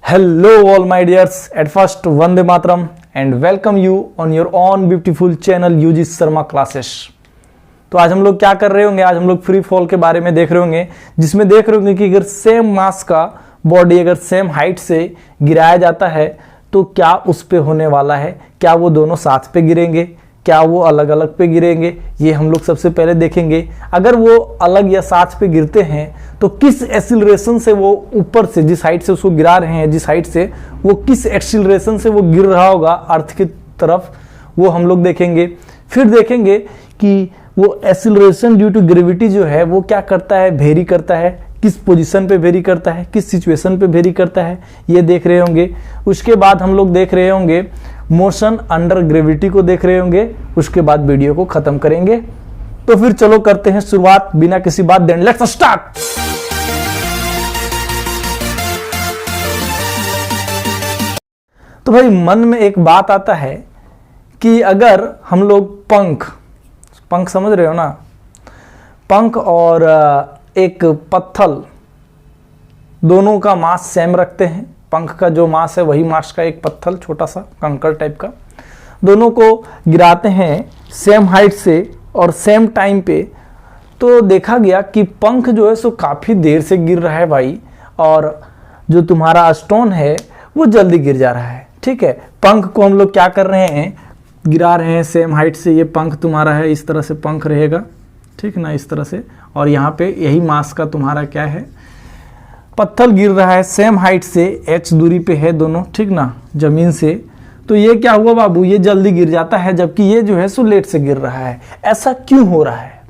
Hello all my dears, at first Vande Mataram and welcome you on your own beautiful channel UG Sharma classes. तो आज हम लोग क्या कर रहे होंगे, आज हम लोग फ्री फॉल के बारे में देख रहे होंगे, जिसमें देख रहे होंगे कि अगर सेम मास का बॉडी अगर सेम हाइट से गिराया जाता है तो क्या उस पे होने वाला है, क्या वो दोनों साथ पे गिरेंगे, क्या वो अलग अलग पे गिरेंगे, ये हम लोग सबसे पहले देखेंगे। अगर वो अलग या साथ पे गिरते हैं तो किस एक्सीलरेशन से वो ऊपर से, जिस हाइट से उसको गिरा रहे हैं, जिस हाइट से वो किस एक्सीलरेशन से वो गिर रहा होगा अर्थ की तरफ, वो हम लोग देखेंगे। फिर देखेंगे कि वो एक्सीलरेशन ड्यू टू ग्रेविटी जो है वो क्या करता है, वेरी करता है, किस पोजीशन पे वेरी करता है, किस सिचुएशन पे वेरी करता है, ये देख रहे होंगे। उसके बाद हम लोग देख रहे होंगे मोशन अंडर ग्रेविटी को देख रहे होंगे। उसके बाद वीडियो को खत्म करेंगे। तो फिर चलो करते हैं शुरुआत बिना किसी बात दें, लेट्स स्टार्ट। तो भाई मन में एक बात आता है कि अगर हम लोग पंख समझ रहे हो ना, पंख और एक पत्थर दोनों का मास सेम रखते हैं। पंख का जो मास है वही मास का एक पत्थर, छोटा सा कंकड़ टाइप का, दोनों को गिराते हैं सेम हाइट से और सेम टाइम पे। तो देखा गया कि पंख जो है सो काफ़ी देर से गिर रहा है भाई, और जो तुम्हारा स्टोन है वो जल्दी गिर जा रहा है। ठीक है, पंख को हम लोग क्या कर रहे हैं, गिरा रहे हैं सेम हाइट से। ये पंख तुम्हारा है, इस तरह से पंख रहेगा, ठीक ना, इस तरह से। और यहाँ पे यही मास का तुम्हारा क्या है, पत्थर गिर रहा है सेम हाइट से, h दूरी पे है दोनों, ठीक ना, जमीन से। तो ये क्या हुआ बाबू, ये जल्दी गिर जाता है, जबकि ये जो है सो लेट से गिर रहा है। ऐसा क्यों हो रहा है,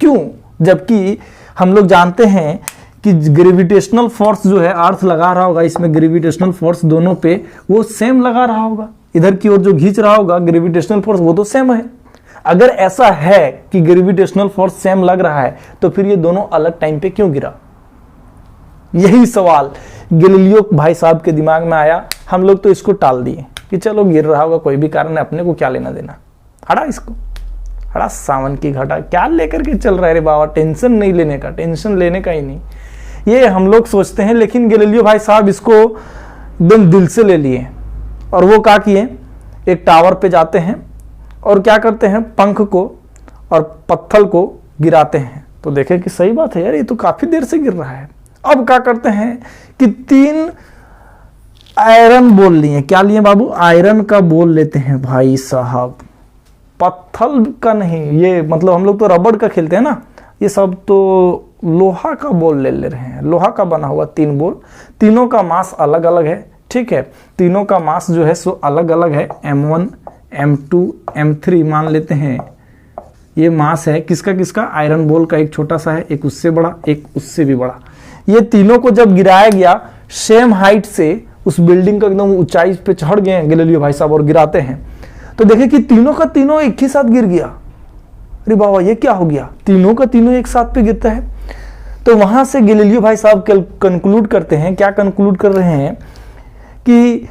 क्यों? जबकि हम लोग जानते हैं कि ग्रेविटेशनल फोर्स जो है अर्थ लगा रहा होगा, इसमें ग्रेविटेशनल फोर्स दोनों पे वो सेम लगा रहा होगा। इधर की ओर जो खींच रहा होगा ग्रेविटेशनल फोर्स वो तो सेम है। अगर ऐसा है कि ग्रेविटेशनल फोर्स सेम लग रहा है तो फिर ये दोनों अलग टाइम पे क्यों गिरा? यही सवाल गैलीलियो भाई साहब के दिमाग में आया। हम लोग तो इसको टाल दिए कि चलो गिर रहा होगा, कोई भी कारण है, अपने को क्या लेना देना, हटा इसको, हटा सावन की घटा, क्या लेकर के चल रहा है रे बाबा, टेंशन नहीं लेने का, टेंशन लेने का ही नहीं, ये हम लोग सोचते हैं। लेकिन गैलीलियो भाई साहब इसको एकदम दिल से ले लिए, और वो क्या किए, एक टावर पे जाते हैं और क्या करते हैं, पंख को और पत्थर को गिराते हैं। तो देखे कि सही बात है यार, ये तो काफी देर से गिर रहा है। अब क्या करते हैं कि 3 आयरन बॉल लिए। क्या लिए बाबू? आयरन का बॉल लेते हैं भाई साहब, पत्थर का नहीं। ये मतलब हम लोग तो रबड़ का खेलते हैं ना, ये सब तो लोहा का बॉल ले रहे हैं, लोहा का बना हुआ 3 बॉल। तीनों का मास अलग अलग है, ठीक है, तीनों का मास जो है सो अलग अलग है। M1 M2 M3 मान लेते हैं। ये मास है किसका किसका? आयरन बॉल का, एक छोटा सा है, एक उससे बड़ा, एक उससे भी बड़ा। ये तीनों को जब गिराया गया सेम हाइट से, उस बिल्डिंग का एकदम ऊंचाई पे चढ़ गए गैलीलियो भाई साहब और गिराते हैं, तो देखे कि तीनों का तीनों एक ही साथ गिर गया। अरे बाबा ये क्या हो गया, तीनों का तीनों एक साथ पे गिरता है। तो वहां से गैलीलियो भाई साहब कंक्लूड करते हैं, क्या कंक्लूड कर रहे हैं कि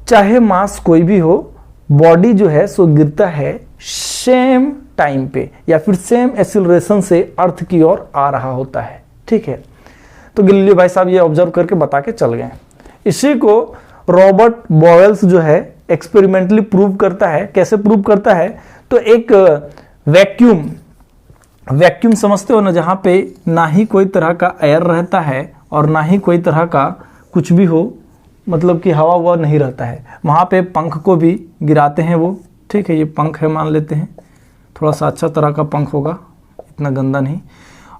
चाहे मास कोई भी हो, बॉडी जो है सो गिरता है सेम टाइम पे या फिर सेम एक्सीलरेशन से अर्थ की ओर आ रहा होता है। ठीक है, तो गैलीलियो भाई साहब ये ऑब्जर्व करके बता के चल गए। इसी को रॉबर्ट बॉयल्स जो है एक्सपेरिमेंटली प्रूव करता है। कैसे प्रूव करता है? तो एक वैक्यूम समझते हो ना, जहां पे ना ही कोई तरह का एयर रहता है और ना ही कोई तरह का कुछ भी हो, मतलब कि हवा हुआ नहीं रहता है, वहां पे पंख को भी गिराते हैं वो। ठीक है, ये पंख है मान लेते हैं, थोड़ा सा अच्छा तरह का पंख होगा, इतना गंदा नहीं,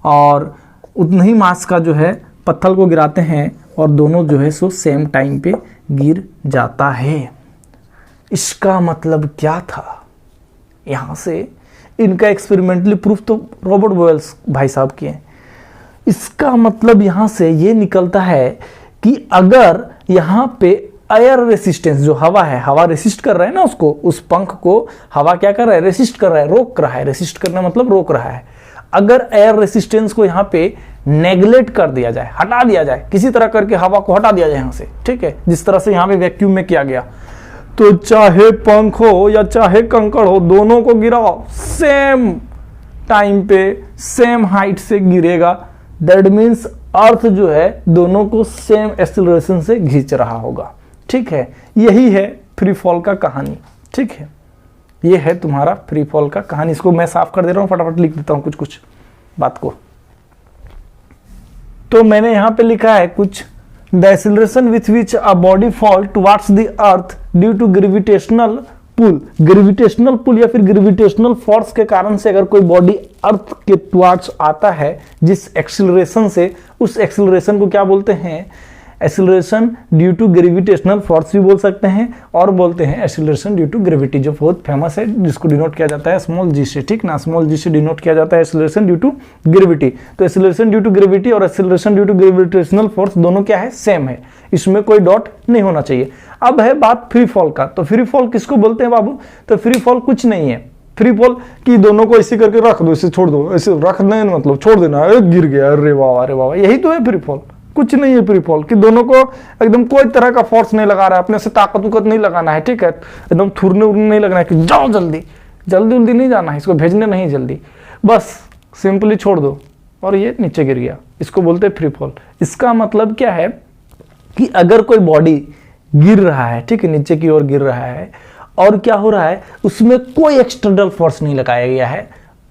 और उतना ही मास का जो है पत्थर को गिराते हैं और दोनों जो है सो सेम टाइम पे गिर जाता है। इसका मतलब क्या था? यहाँ से इनका एक्सपेरिमेंटली प्रूफ तो रॉबर्ट बॉयल्स भाई साहब किए। इसका मतलब यहाँ से ये निकलता है कि अगर यहाँ पे एयर रेसिस्टेंस जो हवा है, हवा रेसिस्ट कर रहा है ना उसको, उस पंख को हवा क्या कर रहा है, रेसिस्ट कर रहा है, रोक रहा है। रेसिस्ट करना मतलब रोक रहा है। अगर एयर रेसिस्टेंस को यहाँ पे नेग्लेक्ट कर दिया जाए, हटा दिया जाए, किसी तरह करके हवा को हटा दिया जाए यहाँ से, ठीक है, जिस तरह से यहाँ पे वैक्यूम में किया गया, तो चाहे पंख हो या चाहे कंकड़ हो, दोनों को गिराओ सेम टाइम पे सेम हाइट से गिरेगा। दैट मीन्स अर्थ जो है दोनों को सेम एक्सेलरेशन से खींच रहा होगा। ठीक है, यही है फ्री फॉल का कहानी। ठीक है, ये है तुम्हारा फ्री फॉल का कहानी। इसको मैं साफ कर दे रहा हूं, फटाफट लिख देता हूं कुछ कुछ बात को। तो मैंने यहां पे लिखा है कुछ, the acceleration with which a body fall towards the earth due to gravitational pull. Gravitational pull या फिर ग्रेविटेशनल फोर्स के कारण से अगर कोई बॉडी अर्थ के टुवर्ड्स आता है जिस एक्सेलरेशन से, उस एक्सेलरेशन को क्या बोलते हैं? Acceleration due to gravitational force भी बोल सकते हैं और बोलते हैं एक्सेलरेशन ड्यू टू ग्रेविटी, जो बहुत फेमस है, जिसको डिनोट किया जाता है स्मॉल जी से। ठीक ना, स्मॉल जी से डिनोट किया जाता है एक्सेलरेशन ड्यू टू ग्रेविटी। तो एक्सेलरेशन ड्यू टू ग्रेविटी और acceleration due to gravitational force दोनों क्या है? सेम है, इसमें कोई डॉट नहीं होना चाहिए। अब है बात फ्री फॉल का। तो फ्री फॉल किसको बोलते हैं बाबू? तो फ्री फॉल कुछ नहीं है। फ्री फॉल कि दोनों को ऐसे करके रख दो, इसे छोड़ दो, ऐसे रख दें मतलब छोड़ देना, गिर गया, अरे वाह अरे वाह, यही तो है फ्री फॉल। कुछ नहीं है फ्री फॉल कि दोनों को एकदम कोई तरह का फोर्स नहीं लगा रहा है, अपने से ताकत उकत नहीं लगाना है। ठीक है, एकदम थुरने उड़ने नहीं लगना है कि जाओ जल्दी जल्दी नहीं जाना है, इसको भेजने नहीं जल्दी, बस सिंपली छोड़ दो और ये नीचे गिर गया, इसको बोलते हैं फ्री फॉल। इसका मतलब क्या है कि अगर कोई बॉडी गिर रहा है, ठीक है, नीचे की ओर गिर रहा है और क्या हो रहा है, उसमें कोई एक्सटर्नल फोर्स नहीं लगाया गया है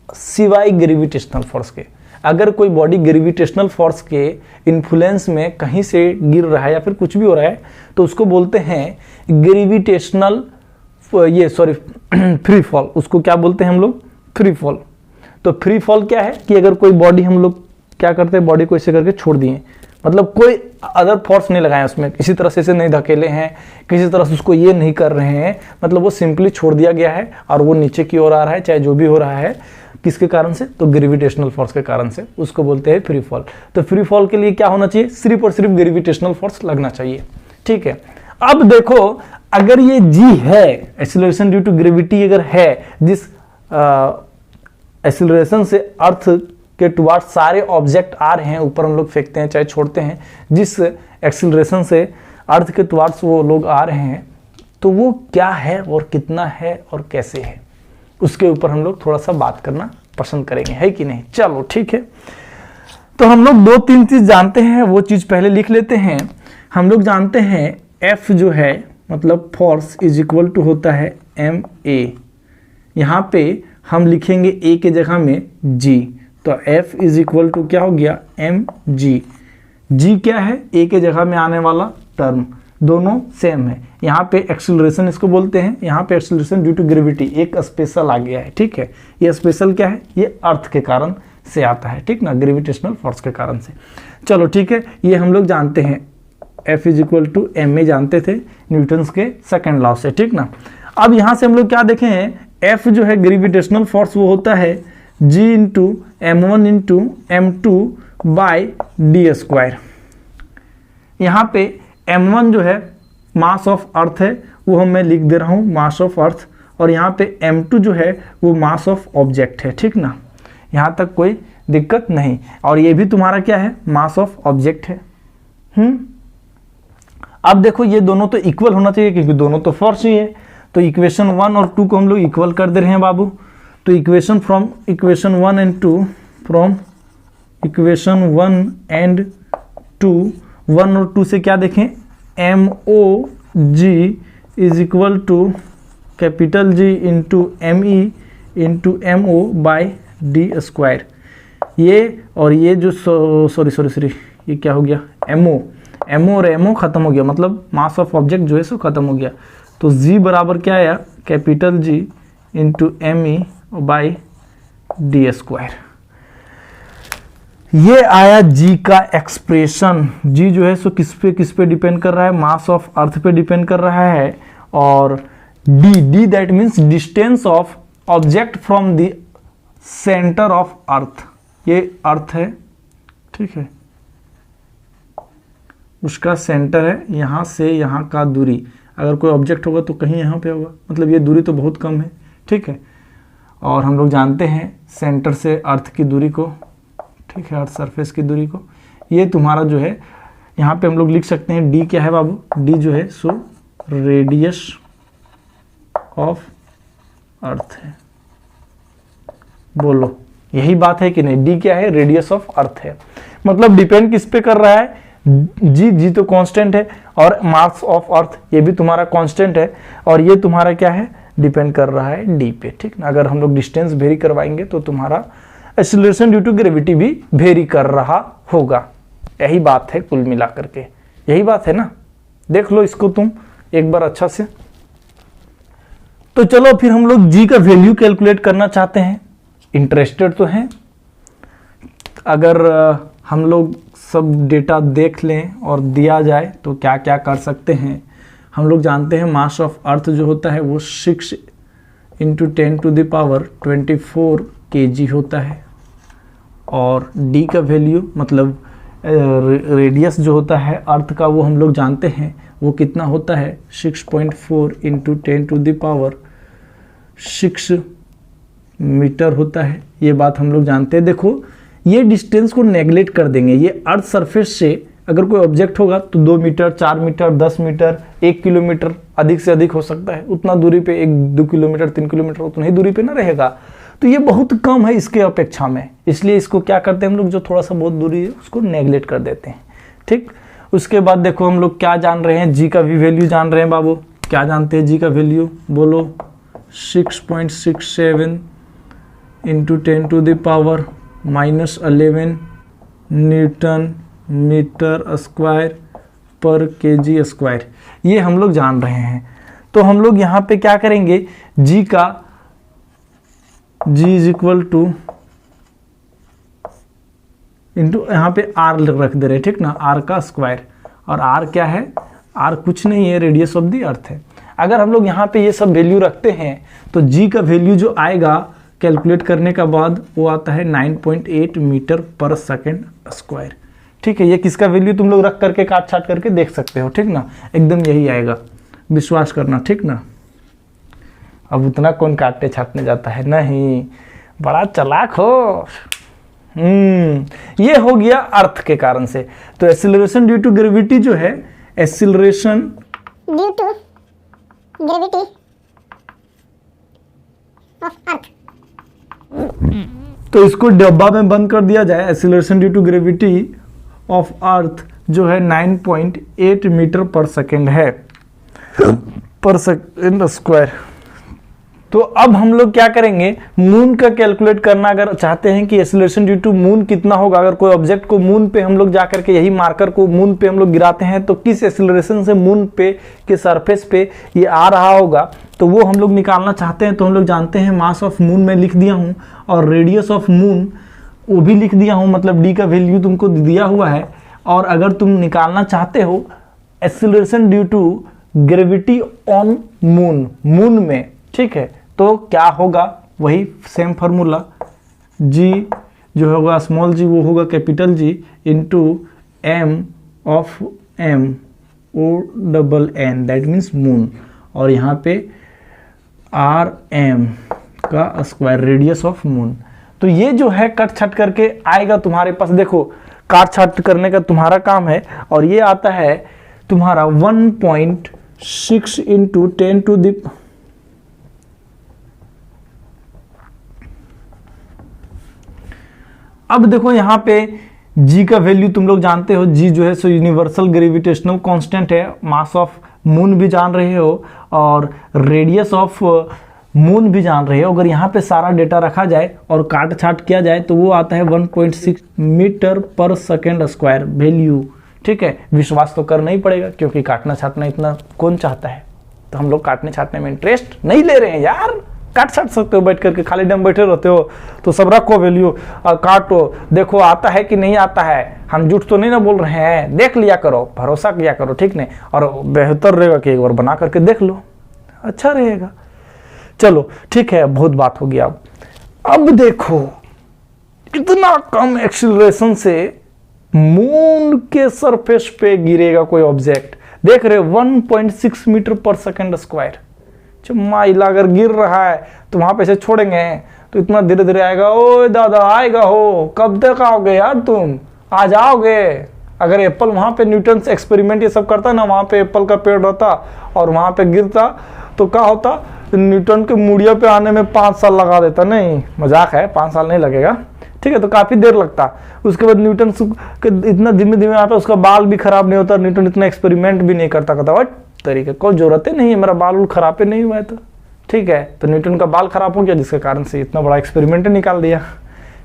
सिवाय ग्रेविटेशनल फोर्स के। अगर कोई बॉडी ग्रेविटेशनल फोर्स के इन्फ्लुएंस में कहीं से गिर रहा है या फिर कुछ भी हो रहा है तो उसको बोलते हैं ग्रेविटेशनल फ्री फॉल। उसको क्या बोलते हैं हम लोग? Free fall. तो फ्री फॉल क्या है कि अगर कोई बॉडी, हम लोग क्या करते हैं, बॉडी को ऐसे करके छोड़ दिए, मतलब कोई अदर फोर्स नहीं लगाया उसमें, किसी तरह से इसे नहीं धकेले हैं, किसी तरह से उसको ये नहीं कर रहे हैं, मतलब वो सिंपली छोड़ दिया गया है और वो नीचे की ओर आ रहा है, चाहे जो भी हो रहा है, किसके कारण से? तो ग्रेविटेशनल फोर्स के कारण से, उसको बोलते हैं फ्री फॉल। तो फ्री फॉल के लिए क्या होना चाहिए? सिर्फ और सिर्फ ग्रेविटेशनल फोर्स लगना चाहिए। ठीक है, अब देखो अगर ये जी है, एक्सीलरेशन ड्यू टू ग्रेविटी अगर है, जिस एक्सीलरेशन से अर्थ के टुवर्ड्स सारे ऑब्जेक्ट आ रहे हैं, ऊपर हम लोग फेंकते हैं चाहे छोड़ते हैं, जिस एक्सीलरेशन से अर्थ के टुवर्ड्स वो लोग आ रहे हैं, तो वो क्या है और कितना है और कैसे है, उसके ऊपर हम लोग थोड़ा सा बात करना पसंद करेंगे, है कि नहीं? चलो ठीक है, तो हम लोग 2-3 चीज जानते हैं, वो चीज पहले लिख लेते हैं। हम लोग जानते हैं F जो है मतलब फोर्स इज इक्वल टू होता है ma। यहाँ पे हम लिखेंगे a के जगह में g, तो F इज इक्वल टू क्या हो गया? mg। g क्या है? a के जगह में आने वाला टर्म, दोनों सेम है। यहाँ पे एक्सेलरेशन इसको बोलते हैं, यहाँ पे एक्सेलरेशन ड्यू टू ग्रेविटी एक स्पेशल आ गया है। ठीक है, ये स्पेशल क्या है? ये अर्थ के कारण से आता है, ठीक ना, ग्रेविटेशनल फोर्स के कारण से। चलो ठीक है, ये हम लोग जानते हैं F is equal to ma जानते थे न्यूटन्स के सेकेंड लॉ से, ठीक ना। अब यहाँ से हम लोग क्या देखे हैं? F जो है ग्रेविटेशनल फोर्स वो होता है g into m1 into m2 by d square. यहाँ पे m1 जो है मास ऑफ अर्थ है, वो हम मैं लिख दे रहा हूँ मास ऑफ अर्थ, और यहाँ पे m2 जो है वो मास ऑफ ऑब्जेक्ट है, ठीक ना, यहाँ तक कोई दिक्कत नहीं। और ये भी तुम्हारा क्या है? मास ऑफ ऑब्जेक्ट है। अब देखो ये दोनों तो इक्वल होना चाहिए क्योंकि दोनों तो फोर्स ही है, तो इक्वेशन 1 और 2 को हम लोग इक्वल कर दे रहे हैं बाबू। तो equation from equation 1 and 2, from equation 1 and 2, 1 और 2 से क्या देखें? MOG is equal to capital G into ME into MO by d square. ये और ये जो सॉरी ये क्या हो गया? MO और MO खत्म हो गया, मतलब मास ऑफ ऑब्जेक्ट जो है सो खत्म हो गया। तो G बराबर क्या आया? Capital G into ME by d square. ये आया G का एक्सप्रेशन। G जो है सो किस पे डिपेंड कर रहा है? मास ऑफ अर्थ पे डिपेंड कर रहा है। और D that means distance of object from the centre of earth, ये अर्थ है, ठीक है, उसका सेंटर है, यहाँ से यहाँ का दूरी। अगर कोई ऑब्जेक्ट होगा तो कहीं यहाँ पे होगा, मतलब ये दूरी तो बहुत कम है, ठीक है। और हम लोग जानते हैं सेंटर से अर्थ की दूरी को, ठीक है, अर्थ सरफेस की दूरी को। ये तुम्हारा जो है यहाँ पे हम लोग लिख सकते हैं D क्या है बाबू? D जो है सो रेडियस ऑफ अर्थ है। बोलो यही बात है कि नहीं? डी क्या है? रेडियस ऑफ अर्थ है। मतलब डिपेंड किस पे कर रहा है? जी तो कांस्टेंट है, और मास ऑफ अर्थ ये भी तुम्हारा कांस्टेंट है, और ये तुम्हारा क्या है? डिपेंड कर रहा है डी पे, ठीक ना। अगर हम लोग डिस्टेंस वेरी करवाएंगे तो तुम्हारा एक्सीलरेशन ड्यू टू ग्रेविटी भी वेरी कर रहा होगा। यही बात है कुल मिलाकर के, यही बात है ना। देख लो इसको तुम एक बार अच्छा से। तो चलो फिर हम लोग जी का वैल्यू कैलकुलेट करना चाहते हैं, इंटरेस्टेड तो हैं। अगर हम लोग सब डेटा देख लें और दिया जाए तो क्या क्या कर सकते हैं। हम लोग जानते हैं मास ऑफ अर्थ जो होता है वो 6 × 10⁻24 kg होता है, और डी का वैल्यू मतलब रेडियस जो होता है अर्थ का वो हम लोग जानते हैं वो कितना होता है? 6.4 × 10⁻6 मीटर होता है। ये बात हम लोग जानते हैं। देखो ये डिस्टेंस को नेगलेक्ट कर देंगे। ये अर्थ सरफेस से अगर कोई ऑब्जेक्ट होगा तो 2 मीटर, 4 मीटर, 10 मीटर, 1 किलोमीटर, अधिक से अधिक हो सकता है। उतना दूरी पे 1-2 किलोमीटर, 3 किलोमीटर उतना ही दूरी पे ना रहेगा। तो ये बहुत कम है इसके अपेक्षा में, इसलिए इसको क्या करते हैं हम लोग, जो थोड़ा सा बहुत दूरी है उसको नेगलेक्ट कर देते हैं, ठीक। उसके बाद देखो हम लोग क्या जान रहे हैं? जी का भी वैल्यू जान रहे हैं बाबू। क्या जानते हैं जी का वैल्यू? बोलो। 6.67 × 10⁻11 न्यूटन मीटर स्क्वायर पर kg स्क्वायर, ये हम लोग जान रहे हैं। तो हम लोग यहाँ पे क्या करेंगे? जी का जी इज इक्वल टू इंटू यहाँ पे आर रख दे रहे, ठीक ना, आर का स्क्वायर। और आर क्या है? आर कुछ नहीं है, रेडियस ऑफ द अर्थ है। अगर हम लोग यहाँ पे ये सब वैल्यू रखते हैं तो जी का वैल्यू जो आएगा कैलकुलेट करने का बाद वो आता है 9.8 मीटर पर सेकेंड स्क्वायर, ठीक है। ये किसका वैल्यू तुम लोग रख करके काट छाट करके देख सकते हो, ठीक ना, एकदम यही आएगा, विश्वास करना, ठीक ना। अब उतना कौन काटने छाटने जाता है? नहीं, बड़ा चालाक हो। ये हो गया अर्थ के कारण से। तो एक्सीलरेशन ड्यू टू ग्रेविटी जो है, acceleration due to gravity of earth, तो इसको डब्बा में बंद कर दिया जाए। Acceleration due to gravity of earth जो है 9.8 मीटर पर सेकेंड है, पर सेकेंड स्क्वायर। तो अब हम लोग क्या करेंगे? मून का कैलकुलेट करना अगर चाहते हैं कि एक्सीलरेशन ड्यू टू मून कितना होगा, अगर कोई ऑब्जेक्ट को मून पे हम लोग जाकर के, यही मार्कर को मून पे हम लोग गिराते हैं तो किस एक्सीलरेशन से मून पे के सरफेस पे ये आ रहा होगा, तो वो हम लोग निकालना चाहते हैं। तो हम लोग जानते हैं मास ऑफ मून में लिख दिया हूँ, और रेडियस ऑफ मून वो भी लिख दिया हूँ, मतलब डी का वैल्यू तुमको दिया हुआ है। और अगर तुम निकालना चाहते हो acceleration due to gravity on moon, moon में, ठीक है, तो क्या होगा? वही सेम फार्मूला, जी जो होगा स्मॉल जी वो होगा capital G into M of M ONN, that means moon, और यहाँ पे RM का स्क्वायर, रेडियस ऑफ मून। तो ये जो है कट छट करके आएगा तुम्हारे पास। देखो काट छाट करने का तुम्हारा काम है, और ये आता है तुम्हारा 1.6 इंटू 10 टू द, अब देखो यहाँ पे जी का वैल्यू तुम लोग जानते हो। जी जो है सो यूनिवर्सल ग्रेविटेशनल कांस्टेंट है। मास ऑफ मून भी जान रहे हो और रेडियस ऑफ मून भी जान रहे हो। अगर यहाँ पे सारा डेटा रखा जाए और काट छाट किया जाए तो वो आता है 1.6 मीटर पर सेकेंड स्क्वायर वैल्यू, ठीक है। विश्वास तो करना ही पड़ेगा क्योंकि काटना छाटना इतना कौन चाहता है। तो हम लोग काटने छाटने में इंटरेस्ट नहीं ले रहे हैं यार। काट छाट सकते हो बैठ करके, खाली डम बैठे रहते हो तो सब रखो वैल्यू और काटो, देखो आता है कि नहीं आता है। हम झूठ तो नहीं ना बोल रहे हैं, देख लिया करो, भरोसा किया करो, ठीक नहीं। और बेहतर रहेगा कि एक बार बना करके देख लो, अच्छा रहेगा। चलो ठीक है, बहुत बात हो गया। अब देखो इतना कम एक्सीलरेशन से मून के सरफेस पे गिरेगा कोई ऑब्जेक्ट, देख रहे 1.6 मीटर पर सेकेंड स्क्वायर। माइला अगर गिर रहा है तो वहां पे से छोड़ेंगे तो इतना धीरे धीरे आएगा। ओए दादा आएगा हो, कब तक आओगे यार, तुम आ जाओगे। अगर एप्पल वहां पे न्यूटन एक्सपेरिमेंट ये सब करता ना, वहां पे एप्पल का पेड़ रहता और वहां पे गिरता तो क्या होता, न्यूटन के मुड़िया पे आने में 5 साल लगा देता। नहीं, मजाक है, 5 साल नहीं लगेगा, ठीक है, तो काफ़ी देर लगता। उसके बाद न्यूटन इतना धीमे धीमे आता, उसका बाल भी खराब नहीं होता, न्यूटन इतना एक्सपेरिमेंट भी नहीं करता, कहता वट तरीके कोई जरूरत ही नहीं है, मेरा बाल खराब ही नहीं हुआ है, तो ठीक है। तो न्यूटन का बाल खराब हो गया, जिसके कारण से इतना बड़ा एक्सपेरिमेंट निकाल दिया,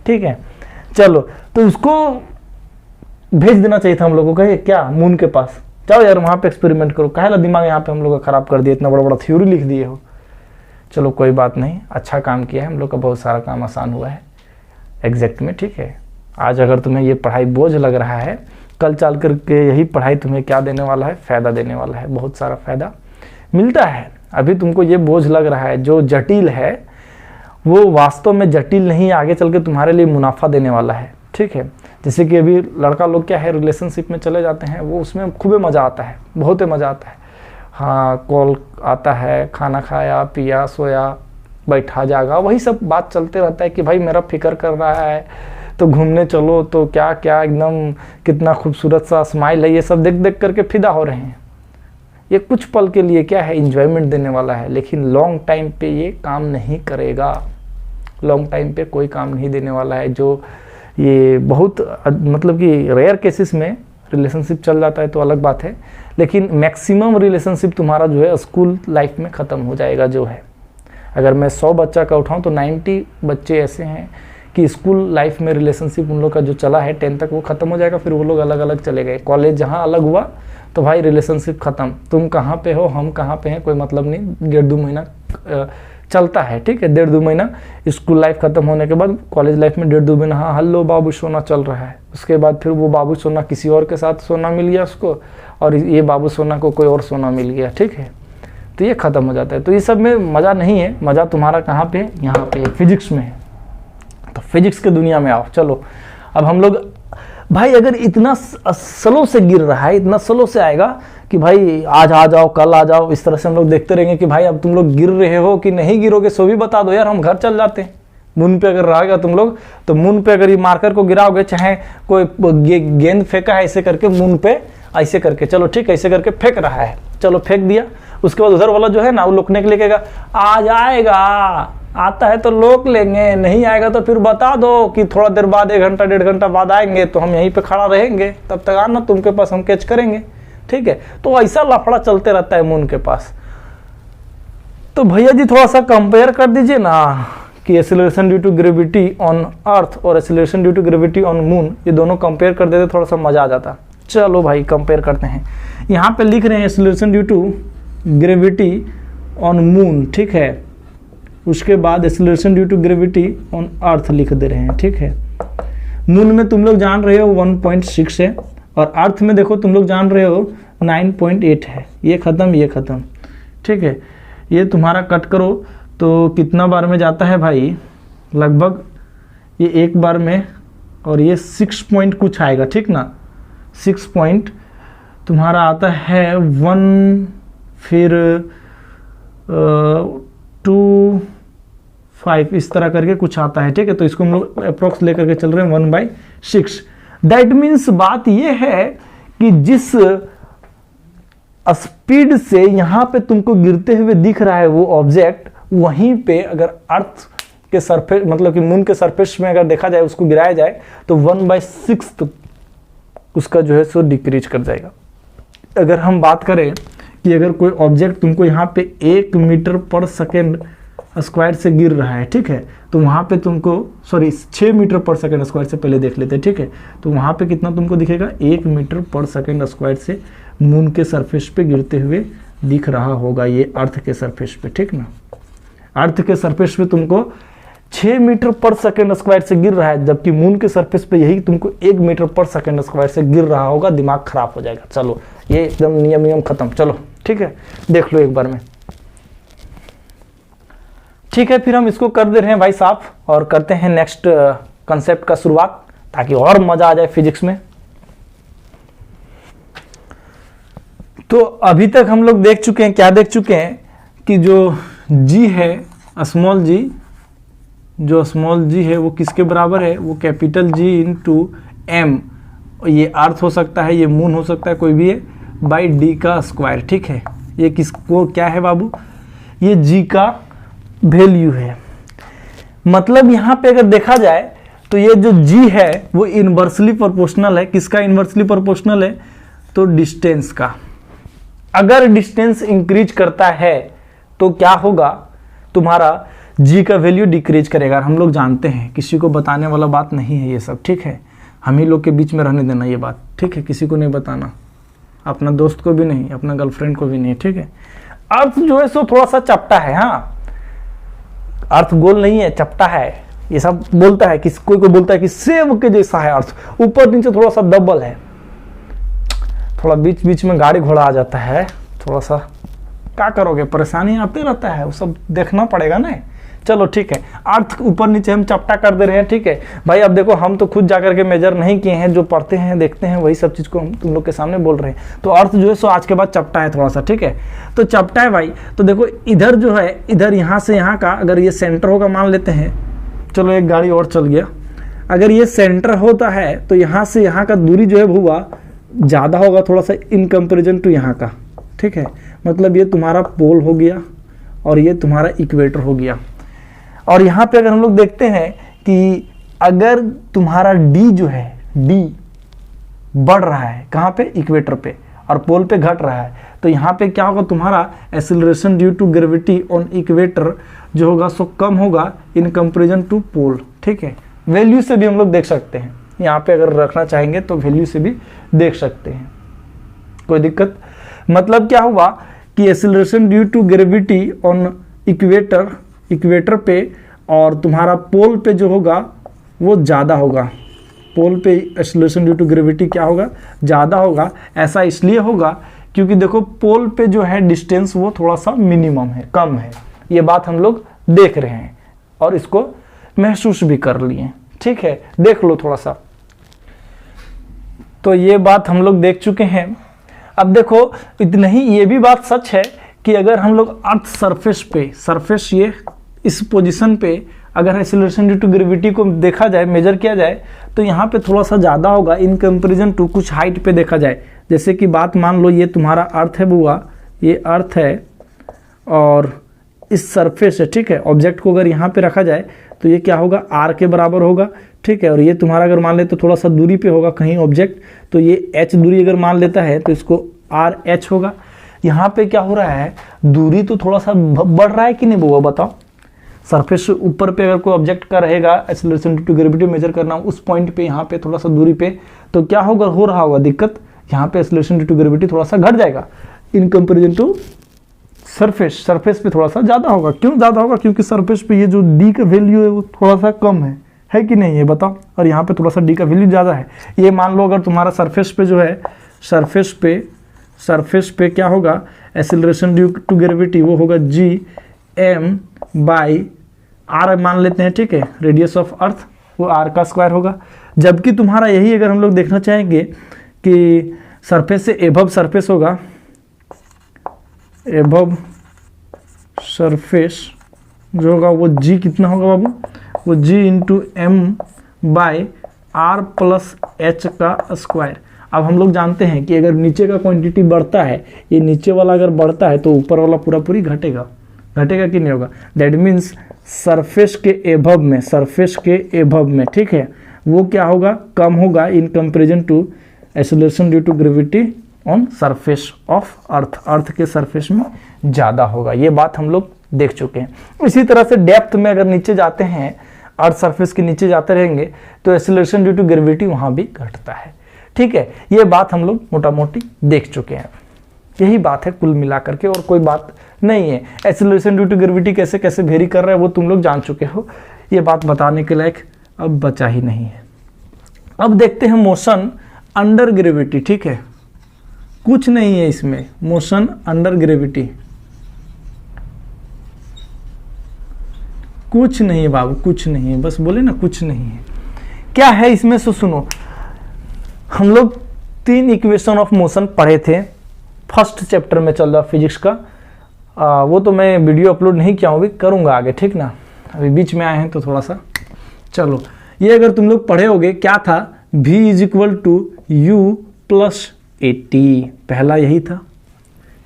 ठीक है। चलो, तो उसको भेज देना चाहिए था हम लोगों को, क्या मून के पास, जाओ यार वहाँ पे एक्सपेरिमेंट करो, काहे दिमाग यहाँ पे हम लोग का खराब कर दिया, इतना बड़ा बड़ा थ्योरी लिख दिए हो। चलो कोई बात नहीं, अच्छा काम किया है, हम लोग का बहुत सारा काम आसान हुआ है एग्जैक्ट में, ठीक है। आज अगर तुम्हें ये पढ़ाई बोझ लग रहा है, कल चल करके यही पढ़ाई तुम्हें क्या देने वाला है, फ़ायदा देने वाला है, बहुत सारा फ़ायदा मिलता है। अभी तुमको ये बोझ लग रहा है, जो जटिल है वो वास्तव में जटिल नहीं, आगे चल के तुम्हारे लिए मुनाफा देने वाला है, ठीक है। जैसे कि अभी लड़का लोग क्या है, रिलेशनशिप में चले जाते हैं, वो उसमें खूब मज़ा आता है, बहुत ही मज़ा आता है। हाँ, कॉल आता है, खाना खाया पिया सोया बैठा जागा, वही सब बात चलते रहता है कि भाई मेरा फिक्र कर रहा है, तो घूमने चलो, तो क्या क्या एकदम कितना खूबसूरत सा स्माइल है, ये सब देख देख करके फिदा हो रहे हैं। ये कुछ पल के लिए क्या है, इंजॉयमेंट देने वाला है, लेकिन लॉन्ग टाइम पे ये काम नहीं करेगा, लॉन्ग टाइम पे कोई काम नहीं देने वाला है। जो ये बहुत मतलब कि रेयर केसेस में रिलेशनशिप चल जाता है तो अलग बात है, लेकिन मैक्सिमम रिलेशनशिप तुम्हारा जो है स्कूल लाइफ में ख़त्म हो जाएगा। जो है, अगर मैं 100 बच्चा का उठाऊं तो 90 बच्चे ऐसे हैं कि स्कूल लाइफ में रिलेशनशिप उन लोग का जो चला है 10 तक वो ख़त्म हो जाएगा, फिर वो लोग अलग अलग चले गए। कॉलेज जहाँ अलग हुआ तो भाई रिलेशनशिप ख़त्म, तुम कहाँ पे हो हम कहाँ पे हैं कोई मतलब नहीं, 1.5-2 महीना चलता है, ठीक है, 1.5-2 महीना स्कूल लाइफ ख़त्म होने के बाद कॉलेज लाइफ में 1.5-2 महीना हाँ हल्लो बाबू सोना चल रहा है। उसके बाद फिर वो बाबू सोना किसी और के साथ सोना मिल गया उसको, और ये बाबू सोना को कोई और सोना मिल गया, ठीक है, तो ये ख़त्म हो जाता है। तो ये सब में मज़ा नहीं है, मज़ा तुम्हारा कहाँ पे है, यहाँ पे फिजिक्स में है। तो फिजिक्स के दुनिया में आओ। चलो अब हम लोग, भाई अगर इतना स्लो से गिर रहा है, इतना स्लो से आएगा कि भाई आज आ जाओ कल आ जाओ, इस तरह से हम लोग देखते रहेंगे कि भाई अब तुम लोग गिर रहे हो कि नहीं गिरोगे, सो भी बता दो यार, हम घर चल जाते हैं। मून पे अगर रहेगा तुम लोग, तो मून पे अगर ये मार्कर को गिराओगे, चाहे कोई गेंद फेंका है ऐसे करके मून पे, ऐसे करके, चलो ठीक है, ऐसे करके फेंक रहा है, चलो फेंक दिया, उसके बाद उधर वाला जो है ना वो लुकने के लिए कहेगा आ जाएगा, आता है तो लोक लेंगे, नहीं आएगा तो फिर बता दो कि थोड़ा देर बाद 1 घंटा 1.5 घंटा बाद आएंगे, तो हम यहीं पे खड़ा रहेंगे, तब तक आना तुमके पास, हम कैच करेंगे, ठीक है। तो ऐसा लफड़ा चलते रहता है मून के पास। तो भैया जी थोड़ा सा कंपेयर कर दीजिए ना कि acceleration due to gravity on earth और acceleration due to gravity on moon, ये दोनों कंपेयर कर देते थोड़ा सा मजा आ जाता। चलो भाई कंपेयर करते हैं। यहाँ पे लिख रहे हैं acceleration due to gravity on moon, ठीक है, उसके बाद acceleration due to gravity on earth लिख दे रहे हैं, ठीक है। मून में तुम लोग जान रहे हो 1.6 है, और अर्थ में देखो तुम लोग जान रहे हो 9.8 है। ये ख़त्म, ये ख़त्म, ठीक है। ये तुम्हारा कट करो तो कितना बार में जाता है भाई, लगभग ये एक बार में, और ये 6 पॉइंट कुछ आएगा, ठीक ना, 6 पॉइंट तुम्हारा आता है 1, फिर 2, 5 इस तरह करके कुछ आता है, ठीक है। तो इसको हम लोग अप्रोक्स लेकर के चल रहे हैं 1/6। दैट मीन्स बात ये है कि जिस स्पीड से यहाँ पे तुमको गिरते हुए दिख रहा है वो ऑब्जेक्ट, वहीं पे अगर अर्थ के सरफेस मतलब कि मून के सरफेस में अगर देखा जाए, उसको गिराया जाए तो 1/6 उसका जो है सो डिक्रीज कर जाएगा। अगर हम बात करें कि अगर कोई ऑब्जेक्ट तुमको यहाँ पे 1 मीटर पर सेकेंड स्क्वायर से गिर रहा है, ठीक है, तो वहाँ पे तुमको 6 मीटर पर सेकेंड स्क्वायर से पहले देख लेते हैं, ठीक है। तो वहाँ पे कितना तुमको दिखेगा, 1 मीटर पर सेकेंड स्क्वायर से मून के सरफेस पे गिरते हुए दिख रहा होगा, ये अर्थ के सरफेस पे, ठीक ना। अर्थ के सरफेस पे तुमको 6 मीटर पर सेकेंड स्क्वायर से गिर रहा है, जबकि मून के सरफेस पे यही तुमको 1 मीटर पर सेकेंड स्क्वायर से गिर रहा होगा, दिमाग खराब हो जाएगा। चलो ये एकदम नियम खत्म, चलो ठीक है, देख लो एक बार में, ठीक है। फिर हम इसको कर दे रहे हैं भाई साफ, और करते हैं नेक्स्ट कंसेप्ट का शुरुआत, ताकि और मजा आ जाए फिजिक्स में। तो अभी तक हम लोग देख चुके हैं, क्या देख चुके हैं कि जो जी है, स्मॉल जी, जो स्मॉल जी है वो किसके बराबर है, वो कैपिटल जी इंटू एम, ये अर्थ हो सकता है, ये मून हो सकता है, कोई भी है, बाई डी का स्क्वायर, ठीक है। ये किसको क्या है बाबू, ये g का वैल्यू है। मतलब यहाँ पे अगर देखा जाए तो ये जो g है वो इनवर्सली प्रोपोर्शनल है। किसका इनवर्सली प्रोपोर्शनल है? तो डिस्टेंस का। अगर डिस्टेंस इंक्रीज करता है तो क्या होगा? तुम्हारा g का वैल्यू डिक्रीज करेगा। हम लोग जानते हैं, किसी को बताने वाला बात नहीं है ये सब, ठीक है। हम ही लोग के बीच में रहने देना ये बात, ठीक है। किसी को नहीं बताना, अपना दोस्त को भी नहीं, अपना गर्लफ्रेंड को भी नहीं, ठीक है। अर्थ जो है सो थोड़ा सा चपटा है, हाँ, अर्थ गोल नहीं है, चपटा है। ये सब बोलता है कि कोई को बोलता है कि सेब के जैसा है अर्थ, ऊपर नीचे थोड़ा सा डबल है। थोड़ा बीच बीच में गाड़ी घोड़ा आ जाता है, थोड़ा सा क्या करोगे, परेशानी आते रहता है, वो सब देखना पड़ेगा ना। चलो ठीक है, अर्थ ऊपर नीचे हम चपटा कर दे रहे हैं, ठीक है भाई। अब देखो, हम तो खुद जाकर के मेजर नहीं किए हैं, जो पढ़ते हैं देखते हैं वही सब चीज़ को हम तुम लोग के सामने बोल रहे हैं। तो अर्थ जो है सो आज के बाद चपटा है थोड़ा सा, ठीक है। तो चपटा है भाई, तो देखो इधर जो है, इधर यहाँ से यहाँ का अगर ये सेंटर होगा, मान लेते हैं, चलो एक गाड़ी और चल गया, अगर ये सेंटर होता है तो यहाँ से यहाँ का दूरी जो है हुआ ज़्यादा होगा थोड़ा सा इन कंपेरिजन टू यहाँ का, ठीक है। मतलब ये तुम्हारा पोल हो गया और ये तुम्हारा इक्वेटर हो गया। और यहाँ पे अगर हम लोग देखते हैं कि अगर तुम्हारा डी जो है, डी बढ़ रहा है कहाँ पे? इक्वेटर पे, और पोल पे घट रहा है, तो यहाँ पे क्या होगा? तुम्हारा acceleration due to gravity on equator जो होगा सो कम होगा इन कंपेरिजन टू पोल, ठीक है। वैल्यू से भी हम लोग देख सकते हैं, यहाँ पे अगर रखना चाहेंगे तो वैल्यू से भी देख सकते हैं, कोई दिक्कत। मतलब क्या हुआ कि acceleration due to gravity on equator पे और तुम्हारा पोल पे जो होगा वो ज़्यादा होगा। पोल पे एक्सेलरेशन ड्यू टू ग्रेविटी क्या होगा? ज़्यादा होगा। ऐसा इसलिए होगा क्योंकि देखो पोल पे जो है डिस्टेंस वो थोड़ा सा मिनिमम है, कम है। ये बात हम लोग देख रहे हैं और इसको महसूस भी कर लिए, ठीक है। देख लो थोड़ा सा, तो ये बात हम लोग देख चुके हैं। अब देखो इतना ही, ये भी बात सच है कि अगर हम लोग अर्थ सरफेस पे, सरफेस ये इस पोजीशन पे अगर एक्सेलरेशन ड्यू टू ग्रेविटी को देखा जाए, मेजर किया जाए, तो यहाँ पे थोड़ा सा ज़्यादा होगा इन कंपेरिजन टू कुछ हाइट पे देखा जाए। जैसे कि बात मान लो ये तुम्हारा अर्थ है बुआ, ये अर्थ है और इस सरफेस है, ठीक है। ऑब्जेक्ट को अगर यहाँ पे रखा जाए तो ये क्या होगा? आर के बराबर होगा, ठीक है। और ये तुम्हारा अगर मान ले तो थोड़ा सा दूरी पे होगा कहीं ऑब्जेक्ट, तो ये एच दूरी अगर मान लेता है तो इसको आर एच होगा। यहाँ पे क्या हो रहा है? दूरी तो थोड़ा सा बढ़ रहा है कि नहीं बुआ, बताओ। सरफेस ऊपर पे अगर कोई ऑब्जेक्ट का रहेगा, acceleration due to gravity measure करना उस पॉइंट पे, यहाँ पे थोड़ा सा दूरी पे, तो क्या होगा? हो रहा होगा दिक्कत, यहाँ पे एक्सेलरेशन ड्यू टू ग्रेविटी थोड़ा सा घट जाएगा in comparison to surface. Surface पे थोड़ा सा ज़्यादा होगा। क्यों ज़्यादा होगा? क्योंकि सरफेस पे ये जो डी का वैल्यू है वो थोड़ा सा कम है कि नहीं, ये बताओ। और यहाँ पे थोड़ा सा डी का वैल्यू ज़्यादा है। ये मान लो अगर तुम्हारा सरफेस पे जो है, सरफेस पे क्या होगा? एक्सेलरेशन ड्यू टू ग्रेविटी वो होगा जी एम बाई आर मान लेते हैं, ठीक है। रेडियस ऑफ अर्थ वो आर का स्क्वायर होगा। जबकि तुम्हारा यही अगर हम लोग देखना चाहेंगे कि सरफेस से एबव सरफेस होगा, एबव सरफेस जो होगा वो जी कितना होगा बाबू? वो g into M by R plus h का स्क्वायर। अब हम लोग जानते हैं कि अगर नीचे का क्वांटिटी बढ़ता है, ये नीचे वाला अगर बढ़ता है तो ऊपर वाला पूरी घटेगा कि नहीं होगा? दैट मीन्स सरफेस के एबव में, ठीक है, वो क्या होगा? कम होगा in comparison to acceleration due to gravity on surface of earth के सरफेस में ज़्यादा होगा। ये बात हम लोग देख चुके हैं। इसी तरह से डेप्थ में अगर नीचे जाते हैं, अर्थ सरफेस के नीचे जाते रहेंगे तो एक्सेलरेशन ड्यू टू ग्रेविटी वहाँ भी घटता है, ठीक है। ये बात हम लोग मोटा मोटी देख चुके हैं। यही बात है कुल मिलाकर के, और कोई बात नहीं है। एक्सेलरेशन ड्यू टू ग्रेविटी कैसे कैसे वेरी कर रहा है वो तुम लोग जान चुके हो। ये बात बताने के लायक अब बचा ही नहीं है। अब देखते हैं मोशन अंडर ग्रेविटी, ठीक है। कुछ नहीं है इसमें, मोशन अंडर ग्रेविटी कुछ नहीं है बाबू, कुछ नहीं है। बस बोले ना कुछ नहीं है। क्या है इसमें? सो सुनो, हम लोग 3 इक्वेशन ऑफ मोशन पढ़े थे, फर्स्ट चैप्टर में चल रहा फिजिक्स का। वो तो मैं वीडियो अपलोड नहीं किया हूँ, भी करूँगा आगे, ठीक ना। अभी बीच में आए हैं तो थोड़ा सा चलो। ये अगर तुम लोग पढ़े होगे, क्या था? v is equal to u plus 80, पहला यही था,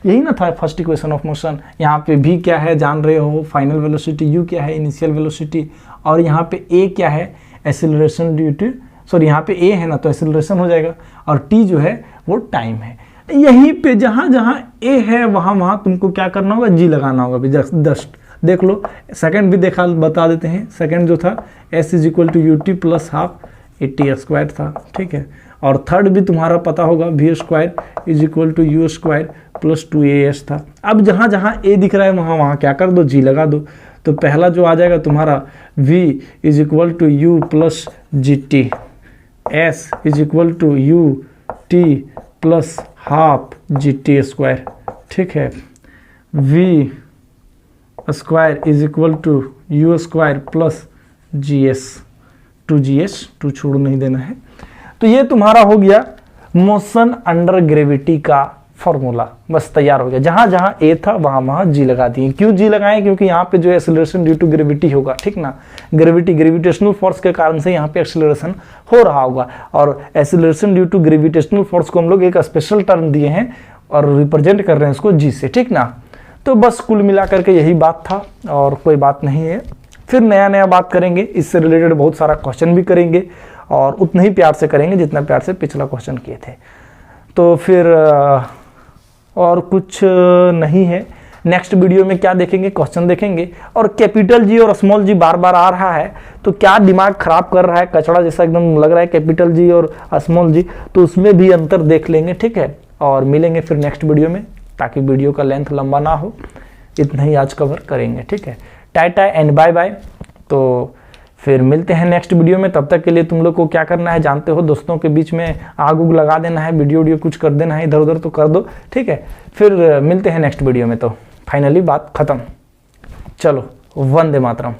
यही ना था फर्स्ट इक्वेशन ऑफ मोशन। यहाँ पे v क्या है जान रहे हो, फाइनल वेलोसिटी, u क्या है इनिशियल वेलोसिटी, और यहाँ पे a क्या है एक्सेलरेशन ड्यू टू, सॉरी यहाँ पे a है ना तो एक्सेलरेशन हो जाएगा, और t जो है वो टाइम है। यहीं पे जहाँ जहाँ a है वहाँ वहाँ तुमको क्या करना होगा, g लगाना होगा। जस्ट देख लो, सेकंड भी देखा बता देते हैं। सेकंड जो था s is equal to ut plus half AT square था, ठीक है। और थर्ड भी तुम्हारा पता होगा v square is equal to u square plus 2as था। अब जहाँ जहाँ a दिख रहा है वहाँ वहाँ क्या कर दो, g लगा दो। तो पहला जो आ जाएगा तुम्हारा v is equal to u plus gt, s is equal to ut plus half gt square, ठीक है। v square is equal to u square plus gs, 2gs, 2 छोड़ नहीं देना है। तो ये तुम्हारा हो गया मोशन अंडर ग्रेविटी का फॉर्मूला, बस तैयार हो गया। जहां जहां ए था वहां वहां जी लगा दिए। क्यों जी लगाएं, क्योंकि यहाँ पे जो एक्सेलरेशन ड्यू टू ग्रेविटी होगा, ठीक ना, ग्रेविटेशनल फोर्स के कारण से यहाँ पे एक्सेलरेशन हो रहा होगा। और acceleration due to gravitational force को हम लोग एक स्पेशल टर्म दिए हैं और रिप्रेजेंट कर रहे हैं इसको जी से, ठीक ना। तो बस कुल मिलाकर के यही बात था और कोई बात नहीं है। फिर नया नया बात करेंगे, इससे रिलेटेड बहुत सारा क्वेश्चन भी करेंगे और उतना ही प्यार से करेंगे जितना प्यार से पिछला क्वेश्चन किए थे। तो फिर और कुछ नहीं है। नेक्स्ट वीडियो में क्या देखेंगे, क्वेश्चन देखेंगे। और कैपिटल जी और स्मॉल जी बार बार आ रहा है तो क्या दिमाग खराब कर रहा है, कचड़ा जैसा एकदम लग रहा है कैपिटल जी और स्मॉल जी, तो उसमें भी अंतर देख लेंगे, ठीक है। और मिलेंगे फिर नेक्स्ट वीडियो में, ताकि वीडियो का लेंथ लंबा ना हो। इतना ही आज कवर करेंगे, ठीक है। Tata and bye bye. तो फिर मिलते हैं नेक्स्ट वीडियो में। तब तक के लिए तुम लोग को क्या करना है जानते हो, दोस्तों के बीच में आग उग लगा देना है, वीडियो कुछ कर देना है, इधर उधर तो कर दो, ठीक है। फिर मिलते हैं नेक्स्ट वीडियो में। तो फाइनली बात खत्म। चलो, वंदे मातरम।